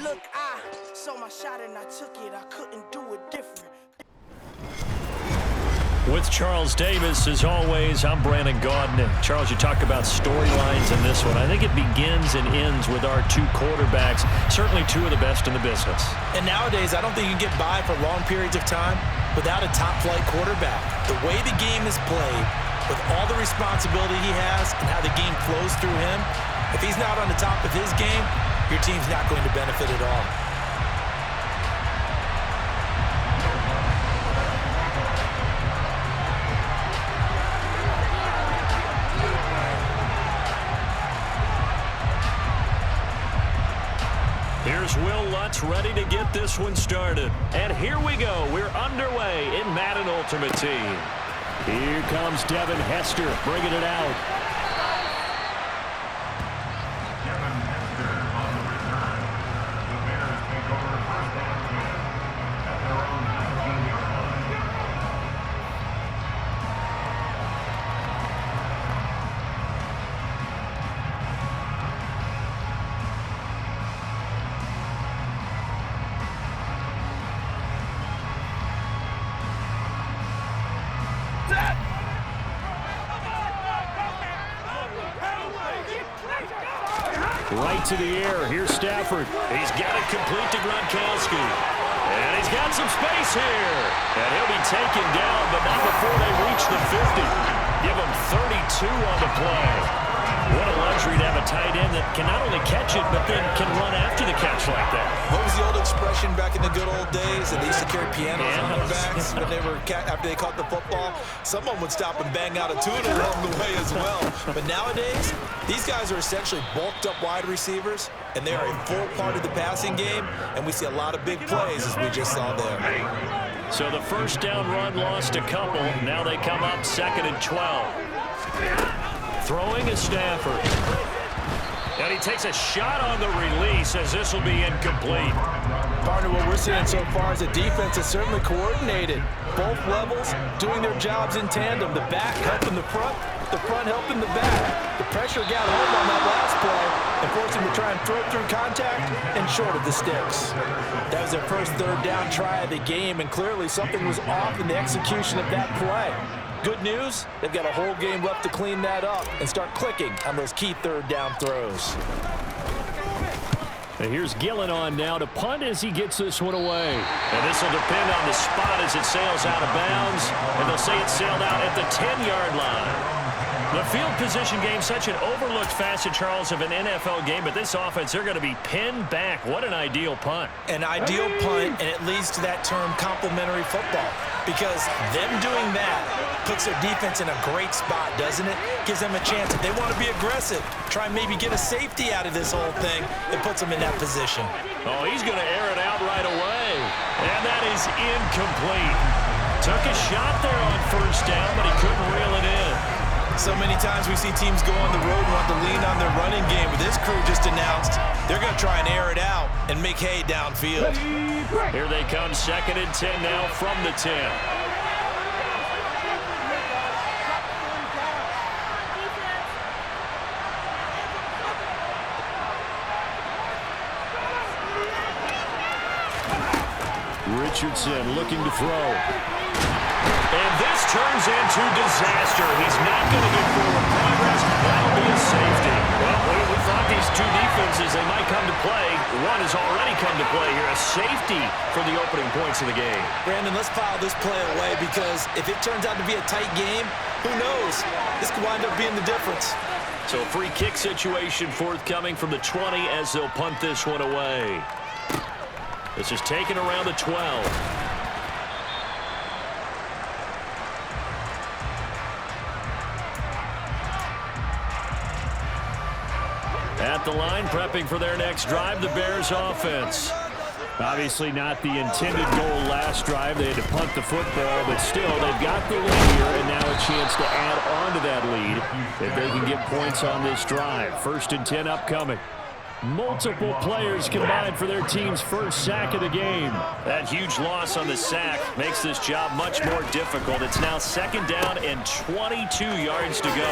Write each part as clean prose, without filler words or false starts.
Look, I saw my shot and I took it. I couldn't do it different. With Charles Davis, as always, I'm Brandon Gaudin. Charles, you talk about storylines in this one. I think it begins and ends with our two quarterbacks, certainly two of the best in the business. And nowadays, I don't think you can get by for long periods of time without a top-flight quarterback. The way the game is played, with all the responsibility he has and how the game flows through him, if he's not on the top of his game, your team's not going to benefit at all. Here's Will Lutz ready to get this one started. And here we go. We're underway in Madden Ultimate Team. Here comes Devin Hester bringing it out. Right to the air. Here's Stafford. He's got it complete to Gronkowski. And he's got some space here. And he'll be taken down, but not before they reach the 50. Give him 32 on the play. What a luxury to have a tight end that can not only catch it, but then can run after the catch like that. What was the old expression back in the good old days that they used to carry pianos on their backs when they were after they caught the football? Someone would stop and bang out a tune along the way as well. But nowadays, these guys are essentially bulked up wide receivers, and they are a full part of the passing game, and we see a lot of big plays as we just saw there. So the first down run lost a couple. Now they come up 2nd and 12. Throwing is Stafford. And he takes a shot on the release as this will be incomplete. Partner, what we're seeing so far is the defense is certainly coordinated. Both levels doing their jobs in tandem. The back helping the front helping the back. The pressure got home on that last play and forced him to try and throw through contact and short of the sticks. That was their first third down try of the game, and clearly something was off in the execution of that play. Good news, they've got a whole game left to clean that up and start clicking on those key third down throws. And here's Gillen on now to punt as he gets this one away. And this will depend on the spot as it sails out of bounds. And they'll say it sailed out at the 10-yard line. The field position game, such an overlooked facet, Charles, of an NFL game. But this offense, they're going to be pinned back. What an ideal punt. An ideal punt, and it leads to that term complementary football. Because them doing that puts their defense in a great spot, doesn't it? Gives them a chance. If they want to be aggressive, try and maybe get a safety out of this whole thing, it puts them in that position. Oh, he's going to air it out right away. And that is incomplete. Took a shot there on first down, but he couldn't reel it in. So many times we see teams go on the road and want to lean on their running game, but this crew just announced they're going to try and air it out and make hay downfield. Here they come, 2nd and 10 now from the 10. Richardson looking to throw. And this turns into disaster. He's not going to get forward progress. That'll be a safety. Well, we thought these two defenses, they might come to play. One has already come to play here. A safety for the opening points of the game. Brandon, let's file this play away because if it turns out to be a tight game, who knows? This could wind up being the difference. So a free kick situation forthcoming from the 20 as they'll punt this one away. This is taken around the 12. At the line, prepping for their next drive, the Bears offense. Obviously not the intended goal last drive. They had to punt the football, but still, they've got the lead here, and now a chance to add on to that lead if they can get points on this drive. 1st and 10 upcoming. Multiple players combined for their team's first sack of the game. That huge loss on the sack makes this job much more difficult. It's now 2nd down and 22 yards to go.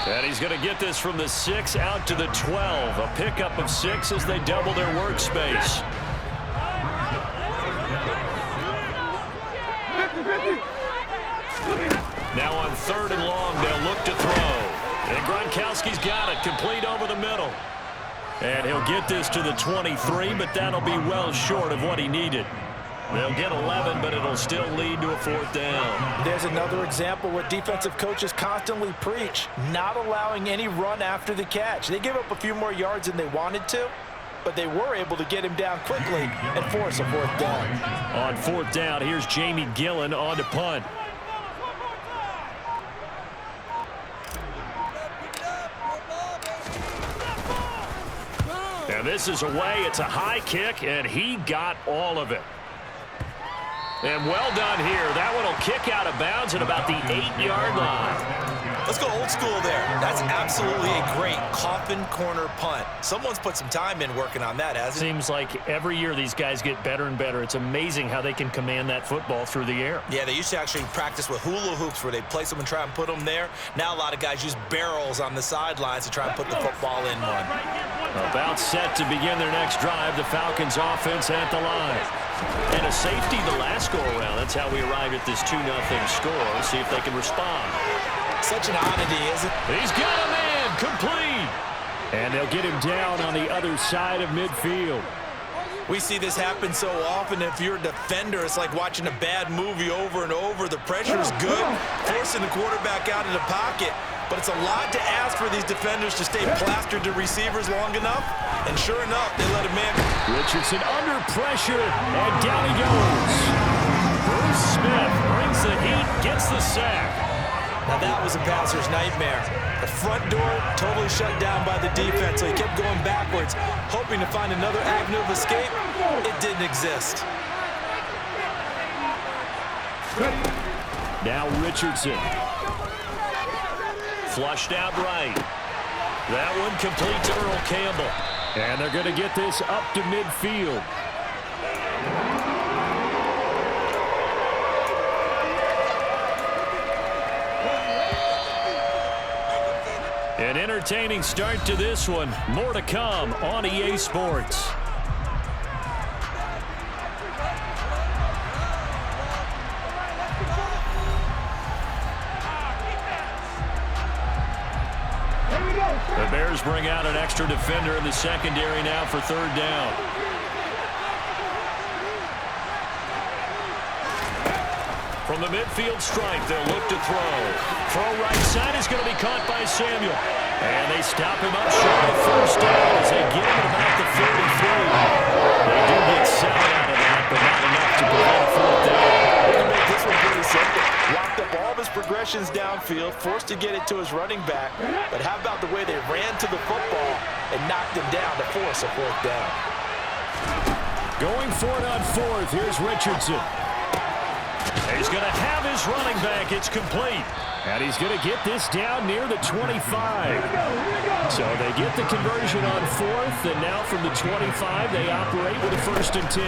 And he's going to get this from the 6 out to the 12. A pickup of 6 as they double their workspace. Now on 3rd and long, they'll look to throw. And Gronkowski's got it, complete over the middle. And he'll get this to the 23, but that'll be well short of what he needed. They'll get 11, but it'll still lead to a 4th down. There's another example what defensive coaches constantly preach, not allowing any run after the catch. They give up a few more yards than they wanted to, but they were able to get him down quickly and force a 4th down. On 4th down, here's Jamie Gillen on to punt. And this is away. It's a high kick, and he got all of it. And well done here. That one will kick out of bounds at about the 8-yard line. Let's go old school there. That's absolutely a great coffin corner punt. Someone's put some time in working on that, hasn't it? Seems like every year these guys get better and better. It's amazing how they can command that football through the air. Yeah, they used to actually practice with hula hoops where they place them and try and put them there. Now a lot of guys use barrels on the sidelines to try and put the football in one. About set to begin their next drive, the Falcons offense at the line. And a safety the last go-around. That's how we arrived at this 2-0 score. See if they can respond. Such an oddity, isn't it? He's got a man, complete. And they'll get him down on the other side of midfield. We see this happen so often. If you're a defender, it's like watching a bad movie over and over. The pressure is good, forcing the quarterback out of the pocket. But it's a lot to ask for these defenders to stay plastered to receivers long enough. And sure enough, they let him in. Richardson under pressure, and down he goes. Bruce Smith brings the heat, gets the sack. Now that was a passer's nightmare. The front door totally shut down by the defense, so he kept going backwards, hoping to find another avenue of escape. It didn't exist. Now Richardson. Flushed out right. That one complete to Earl Campbell. And they're going to get this up to midfield. An entertaining start to this one. More to come on EA Sports. The Bears bring out an extra defender in the secondary now for 3rd down. From the midfield stripe, they'll look to throw. Throw right side is going to be caught by Samuel. And they stop him up short of 1st down as they get him at about the 33. They do get 7 out of that, but not enough to prevent a 4th down. They can make this one pretty simple. Locked up all of his progressions downfield, forced to get it to his running back. But how about the way they ran to the football and knocked him down to force a 4th down? Going for it on 4th, here's Richardson. He's going to have his running back. It's complete. And he's going to get this down near the 25. So they get the conversion on 4th, and now from the 25, they operate with a 1st and 10.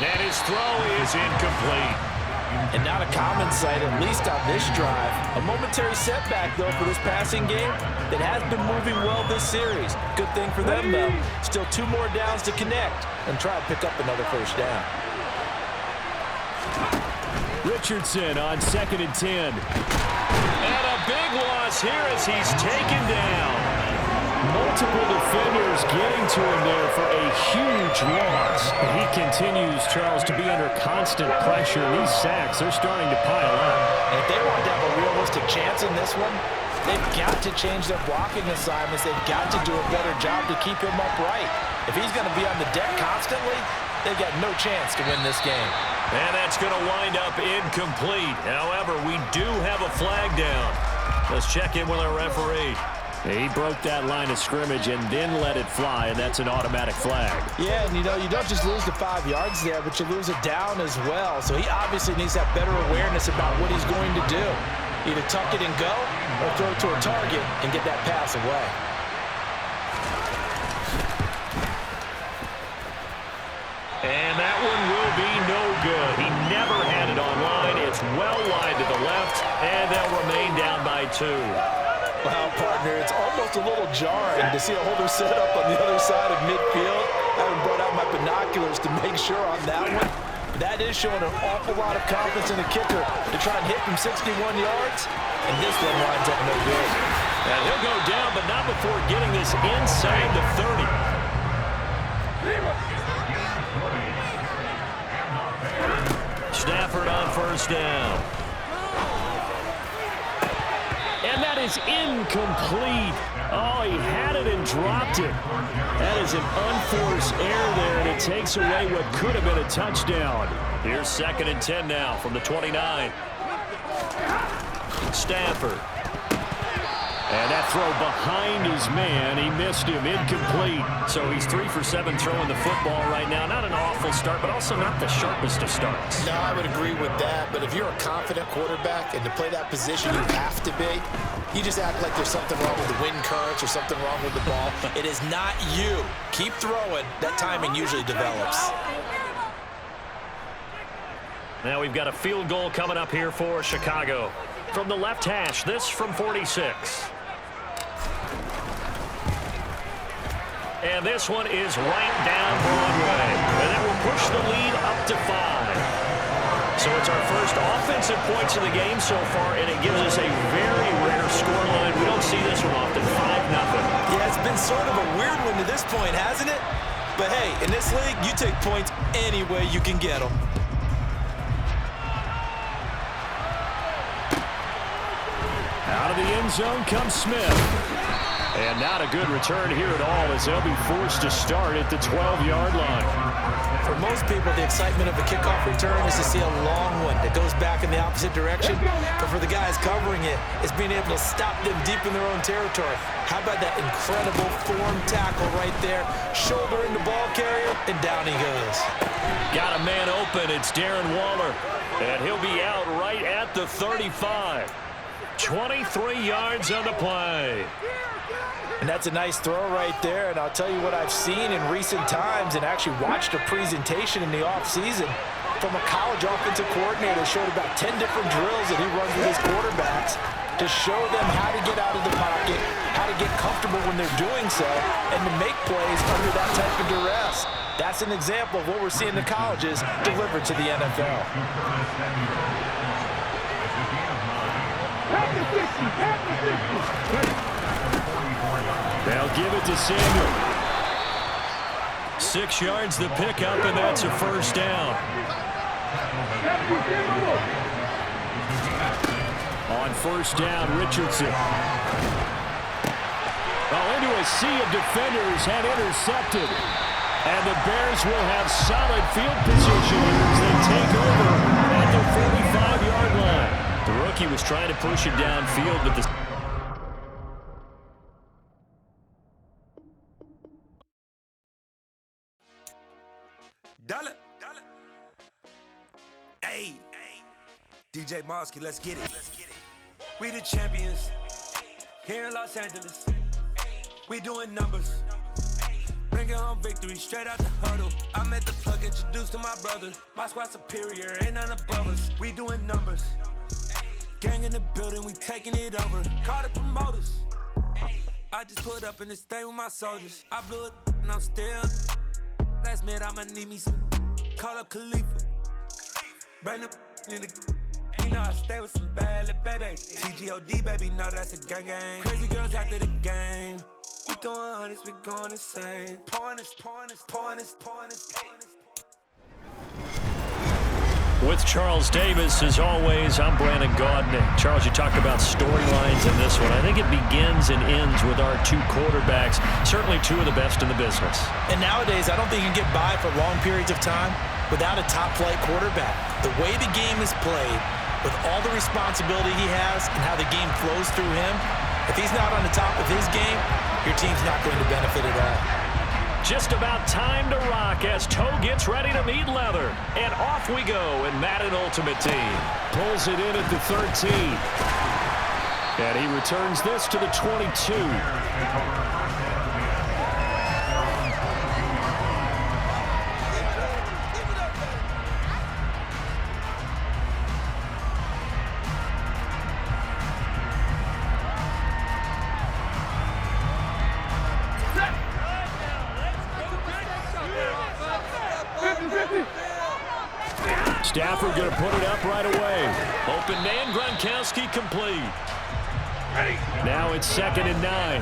And his throw is incomplete. And not a common sight, at least on this drive. A momentary setback, though, for this passing game that has been moving well this series. Good thing for them, though. Still 2 more downs to connect and try to pick up another 1st down. Richardson on 2nd and 10. And a big loss here as he's taken down. Multiple defenders getting to him there for a huge loss. He continues, Charles, to be under constant pressure. These sacks, they're starting to pile up. And if they want to have a realistic chance in this one, they've got to change their blocking assignments. They've got to do a better job to keep him upright. If he's going to be on the deck constantly, they've got no chance to win this game. And that's going to wind up incomplete. However, we do have a flag down. Let's check in with our referee. He broke that line of scrimmage and then let it fly, and that's an automatic flag. Yeah, and you know, you don't just lose the 5 yards there, but you lose it down as well. So he obviously needs to have better awareness about what he's going to do. Either tuck it and go or throw it to a target and get that pass away. And that one will be no good. He never had it on line. It's well wide to the left, and 2. Wow, partner, it's almost a little jarring to see a holder set up on the other side of midfield. I haven't brought out my binoculars to make sure on that one. But that is showing an awful lot of confidence in the kicker to try and hit from 61 yards. And this one winds up no good. And he'll go down, but not before getting this inside the 30. Stafford on first down. And that is incomplete. Oh, he had it and dropped it. That is an unforced error there, and it takes away what could have been a touchdown. Here's 2nd and 10 now from the 29. Stafford. And that throw behind his man, he missed him, incomplete. So he's 3 for 7 throwing the football right now. Not an awful start, but also not the sharpest of starts. No, I would agree with that. But if you're a confident quarterback and to play that position you have to be, you just act like there's something wrong with the wind currents or something wrong with the ball. It is not you. Keep throwing. That timing usually develops. Now we've got a field goal coming up here for Chicago. From the left hash, this from 46. And this one is right down Broadway. And that will push the lead up to 5. So it's our first offensive points in the game so far, and it gives us a very rare scoreline. We don't see this one often, 5-0. Yeah, it's been sort of a weird one to this point, hasn't it? But hey, in this league, you take points any way you can get them. Out of the end zone comes Smith. And not a good return here at all as they'll be forced to start at the 12-yard line. For most people, the excitement of a kickoff return is to see a long one that goes back in the opposite direction. But for the guys covering it, it's being able to stop them deep in their own territory. How about that incredible form tackle right there? Shoulder in the ball carrier, and down he goes. Got a man open. It's Darren Waller. And he'll be out right at the 35. 23 yards on the play. And that's a nice throw right there. And I'll tell you what I've seen in recent times and actually watched a presentation in the offseason from a college offensive coordinator. Showed about 10 different drills that he runs with his quarterbacks to show them how to get out of the pocket, how to get comfortable when they're doing so, and to make plays under that type of duress. That's an example of what we're seeing in the colleges delivered to the NFL. They'll give it to Samuel. 6 yards the pickup, and that's a first down. On first down, Richardson. Well, into a sea of defenders, had intercepted. And the Bears will have solid field position as they take over at the 45-yard line. The rookie was trying to push it downfield, but the Dollar. Hey, DJ Mosky, let's get it. We the champions here in Los Angeles. We doing numbers. Bringing home victory straight out the huddle. I'm at the plug, introduced to my brother. My squad superior, ain't none above us. We doing numbers. Gang in the building, we taking it over. Call the promoters. I just put up in this thing with my soldiers. I blew it and I'm still. Last minute, I'ma need me some. Call up Khalifa. Brand new in the. You know I stay with some bad little baby. TGOD, baby, know that's a gang gang. Crazy girls after the game. We throwing hundreds, we going insane. Pointers. With Charles Davis, as always, I'm Brandon Gaudnick. Charles, you talked about storylines in this one. I think it begins and ends with our two quarterbacks, certainly two of the best in the business. And nowadays, I don't think you can get by for long periods of time without a top-flight quarterback. The way the game is played, with all the responsibility he has and how the game flows through him, if he's not on the top of his game, your team's not going to benefit at all. Just about time to rock as Toe gets ready to meet leather. And off we go in Madden Ultimate Team. Pulls it in at the 13. And he returns this to the 22. Stafford going to put it up right away. Open man, Gronkowski complete. Now it's 2nd and 9.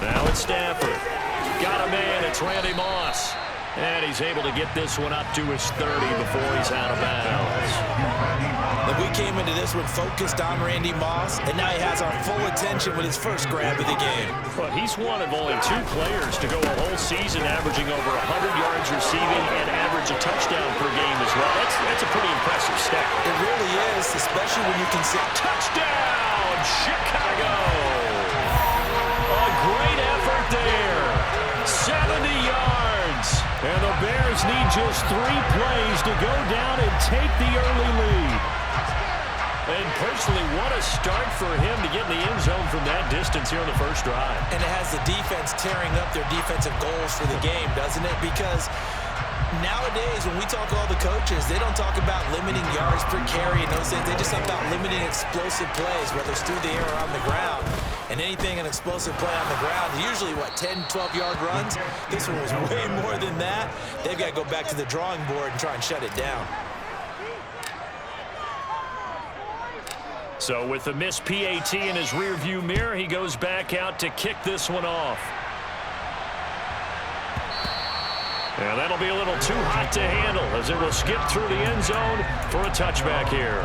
Now it's Stafford. Got a man. It's Randy Moss. And he's able to get this one up to his 30 before he's out of bounds. And we came into this one focused on Randy Moss, and now he has our full attention with his first grab of the game. But he's one of only 2 players to go a whole season averaging over 100 yards receiving and average a touchdown per game as well. That's a pretty impressive stat. It really is, especially when you consider... Touchdown, Chicago! A great effort there. 70 yards. And the Bears need just 3 plays to go down and take the early lead. And personally, what a start for him to get in the end zone from that distance here on the first drive. And it has the defense tearing up their defensive goals for the game, doesn't it? Because nowadays, when we talk to all the coaches, they don't talk about limiting yards per carry and those things. They just talk about limiting explosive plays, whether it's through the air or on the ground. And anything an explosive play on the ground, usually, 10, 12-yard runs? This one was way more than that. They've got to go back to the drawing board and try and shut it down. So with the missed PAT in his rearview mirror, he goes back out to kick this one off. And that'll be a little too hot to handle as it will skip through the end zone for a touchback here.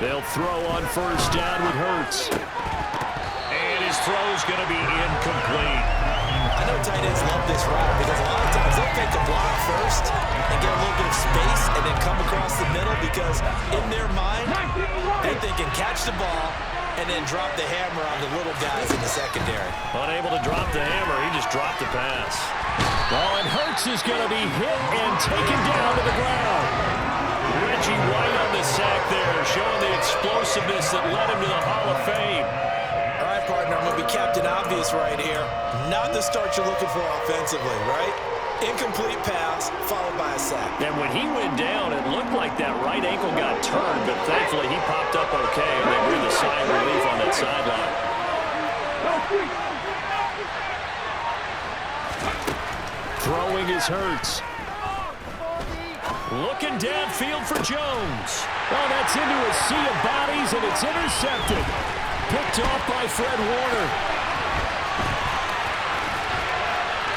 They'll throw on first down with Hurts. And his throw's going to be incomplete. I know tight ends love this route because a lot of times they'll take the block first and get a little bit of space and then come across the middle because in their mind, they're thinking catch the ball and then drop the hammer on the little guys in the secondary. Unable to drop the hammer, he just dropped the pass. Oh, and Hurts is going to be hit and taken down to the ground. Reggie White on the sack there, showing the explosiveness that led him to the Hall of Fame. All right, partner, I'm going to be Captain Obvious right here. Not the start you're looking for offensively, right? Incomplete pass, followed by a sack. And when he went down, it looked like that right ankle got turned, but thankfully he popped up okay, and they breathed a sigh of relief on that sideline. Throwing is Hurts. Looking downfield for Jones. Oh, that's into a sea of bodies, and it's intercepted. Picked off by Fred Warner.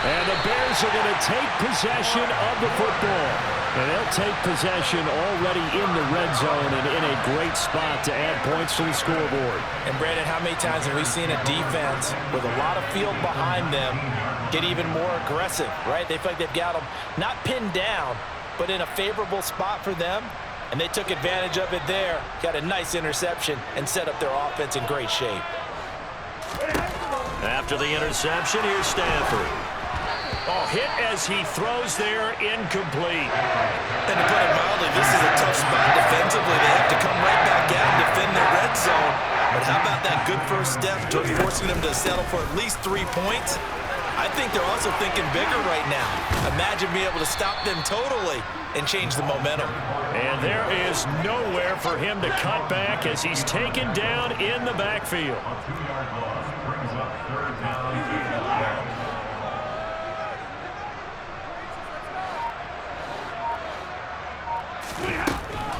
And the Bears are going to take possession of the football. And they'll take possession already in the red zone and in a great spot to add points to the scoreboard. And, Brandon, how many times have we seen a defense with a lot of field behind them get even more aggressive, right? They feel like they've got them not pinned down, but in a favorable spot for them, and they took advantage of it there, got a nice interception, and set up their offense in great shape. After the interception, here's Stafford. Oh, hit as he throws there, incomplete. And to put it mildly, this is a tough spot defensively. They have to come right back out and defend the red zone. But how about that good first step towards forcing them to settle for at least 3 points? I think they're also thinking bigger right now. Imagine being able to stop them totally and change the momentum. And there is nowhere for him to cut back as he's taken down in the backfield.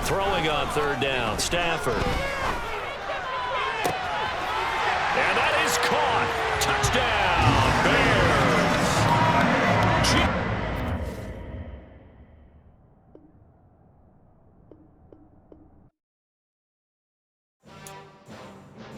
Throwing on third down, Stafford.